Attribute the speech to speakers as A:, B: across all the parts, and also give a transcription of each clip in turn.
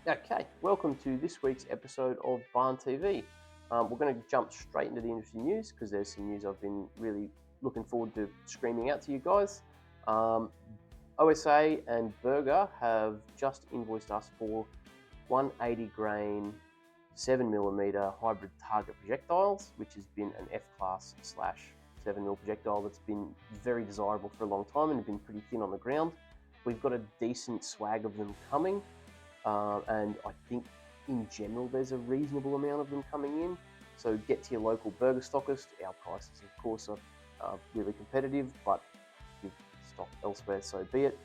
A: Okay, welcome to this week's episode of Barntv. We're going to jump straight into the industry news because there's some news I've been really looking forward to screaming out to you guys. OSA and Berger have just invoiced us for 180 grain 7mm hybrid target projectiles, which has been an F-class / 7mm projectile that's been very desirable for a long time and been pretty thin on the ground. We've got a decent swag of them coming. And I think in general there's a reasonable amount of them coming in. So get to your local burger stockist. Our prices, of course, are really competitive, but if you've stock elsewhere, so be it.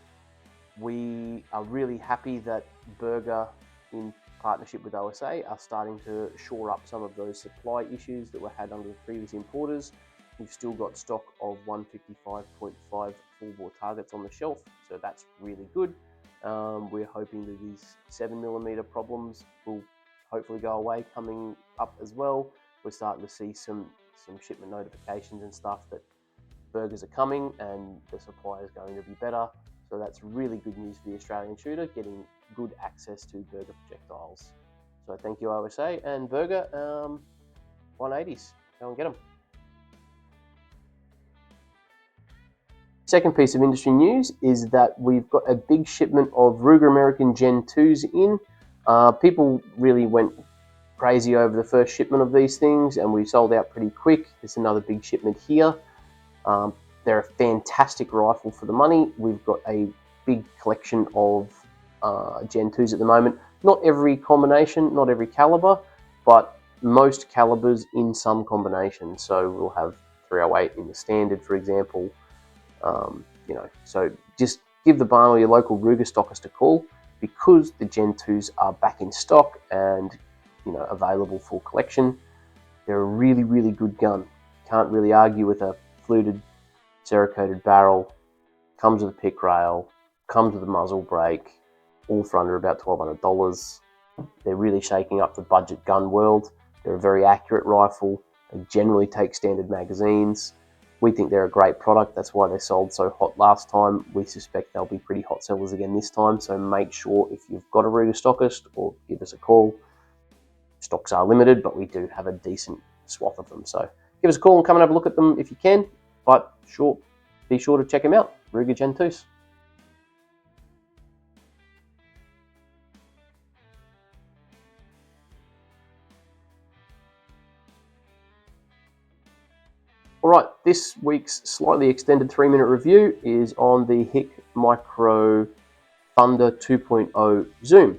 A: We are really happy that Berger, in partnership with OSA, are starting to shore up some of those supply issues that were had under the previous importers. We've still got stock of 155.5 full bore targets on the shelf, so that's really good. We're hoping that these 7mm problems will hopefully go away coming up as well. We're starting to see some shipment notifications and stuff that burgers are coming and the supply is going to be better. So that's really good news for the Australian shooter, getting good access to burger projectiles. So thank you, OSA and Berger. 180s, go and get them. Second piece of industry news is that we've got a big shipment of Ruger American Gen 2s in. People really went crazy over the first shipment of these things and we sold out pretty quick. There's another big shipment here. They're a fantastic rifle for the money. We've got a big collection of Gen 2s at the moment. Not every combination, not every caliber, but most calibers in some combination. So we'll have 308 in the standard, for example. So just give the barn or your local Ruger stockist a call because the Gen 2s are back in stock and available for collection. They're a really, really good gun. Can't really argue with a fluted Cerakoted barrel. Comes with a pick rail, comes with a muzzle brake, all for under about $1,200. They're really shaking up the budget gun world. They're a very accurate rifle. They generally take standard magazines. We think they're a great product. That's why they sold so hot last time. We suspect they'll be pretty hot sellers again this time. So make sure if you've got a Ruger stockist or give us a call. Stocks are limited, but we do have a decent swath of them. So give us a call and come and have a look at them if you can. But be sure to check them out. Ruger Gen 2s. All right, this week's slightly extended 3-minute review is on the HIC Micro Thunder 2.0 Zoom.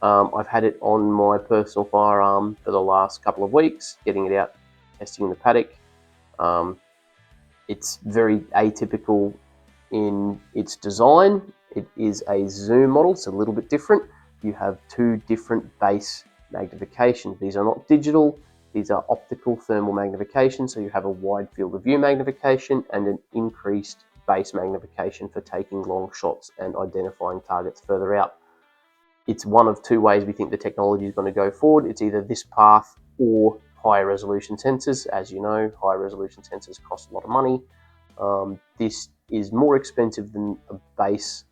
A: I've had it on my personal firearm for the last couple of weeks, getting it out, testing in the paddock. It's very atypical in its design. It is a zoom model, it's a little bit different. You have two different base magnifications. These are not digital. These are optical thermal magnification, so you have a wide field of view magnification and an increased base magnification for taking long shots and identifying targets further out. It's one of two ways we think the technology is going to go forward. It's either this path or higher resolution sensors. As you know, higher resolution sensors cost a lot of money. This is more expensive than a base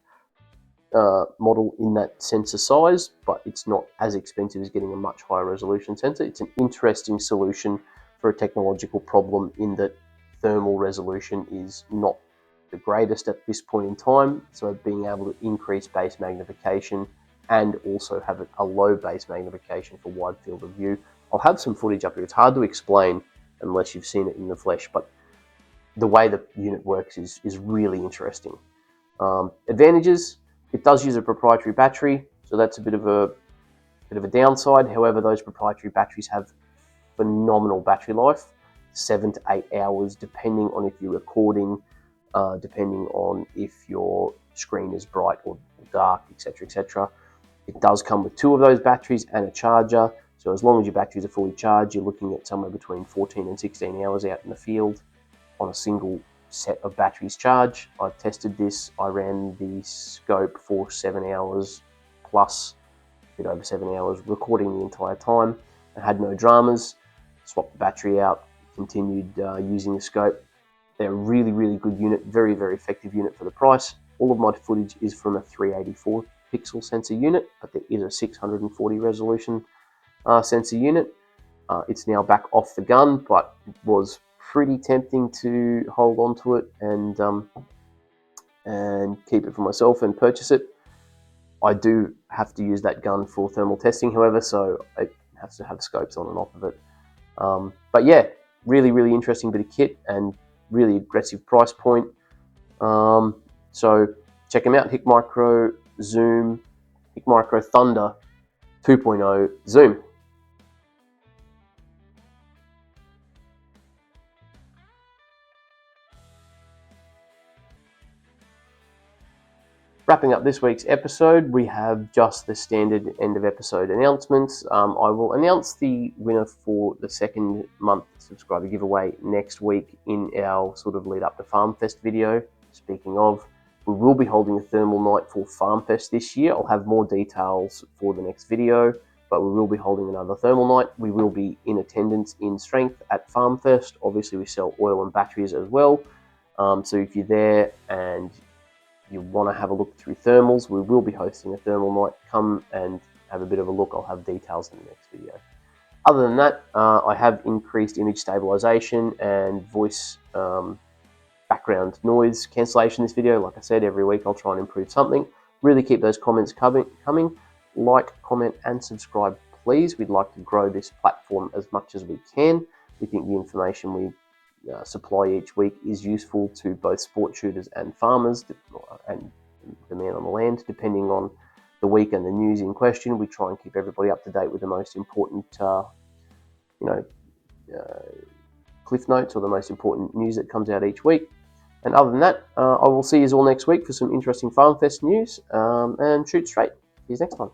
A: model in that sensor size, but it's not as expensive as getting a much higher resolution sensor. It's an interesting solution for a technological problem in that thermal resolution is not the greatest at this point in time. So being able to increase base magnification and also have a low base magnification for wide field of view. I'll have some footage up here. It's hard to explain unless you've seen it in the flesh, but the way the unit works is really interesting. Advantages: it does use a proprietary battery, so that's a bit of a downside. However, those proprietary batteries have phenomenal battery life, 7 to 8 hours, depending on if you're recording, depending on if your screen is bright or dark, etc., etc. It does come with 2 of those batteries and a charger, so as long as your batteries are fully charged, you're looking at somewhere between 14 and 16 hours out in the field on a single set of batteries charge. I've tested this. I ran the scope for 7 hours plus, a bit over 7 hours, recording the entire time. I had no dramas. Swapped the battery out, continued using the scope. They're a really, really good unit, very, very effective unit for the price. All of my footage is from a 384 pixel sensor unit, but there is a 640 resolution sensor unit. It's now back off the gun, but it was pretty tempting to hold on to it and keep it for myself and purchase it. I do have to use that gun for thermal testing, however, so it has to have scopes on and off of it. But yeah, really interesting bit of kit and really aggressive price point. So check them out, Hick Micro Zoom, Hick Micro Thunder 2.0 Zoom. Wrapping up this week's episode, we have just the standard end of episode announcements. I will announce the winner for the second month subscriber giveaway next week in our sort of lead up to FarmFest video. Speaking of, we will be holding a thermal night for FarmFest this year. I'll have more details for the next video, but we will be holding another thermal night. We will be in attendance in strength at FarmFest. Obviously, we sell oil and batteries as well. So if you're there and you want to have a look through thermals, we will be hosting a thermal night. Come and have a bit of a look. I'll have details in the next video. Other than that, I have increased image stabilization and voice background noise cancellation in this video. Like I said, every week I'll try and improve something. Really keep those comments coming. Like, comment, and subscribe, please. We'd like to grow this platform as much as we can. We think the information we supply each week is useful to both sport shooters and farmers and the man on the land, depending on the week and the news in question. We try and keep everybody up to date with the most important, cliff notes or the most important news that comes out each week. And other than that, I will see you all next week for some interesting FarmFest news and shoot straight. See you next time.